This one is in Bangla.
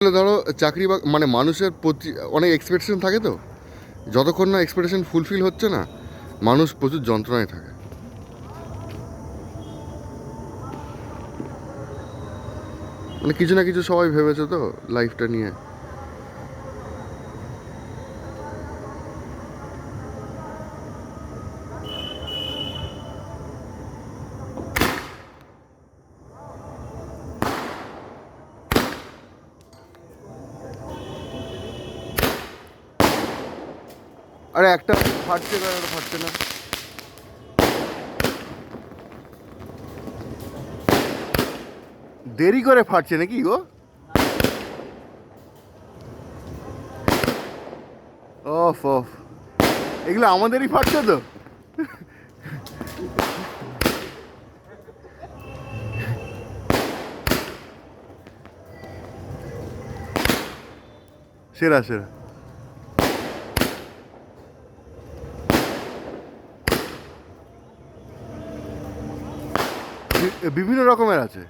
ধরো চাকরি বা মানে মানুষের প্রতি অনেক এক্সপেকটেশন থাকে, তো যতক্ষণ না এক্সপেকটেশন ফুলফিল হচ্ছে না, মানুষ প্রচুর যন্ত্রণায় থাকে। মানে কিছু না কিছু সবাই ভেবেছে তো লাইফটা নিয়ে। আরে একটা ফাটছে না, একটা ফাটছে না। দেরি করে ফাটছে নাকি গো? অফ অফ, এগুলো আমাদেরই ফাটছে তো। সেরা সেরা। বিভিন্ন রকমের আছে।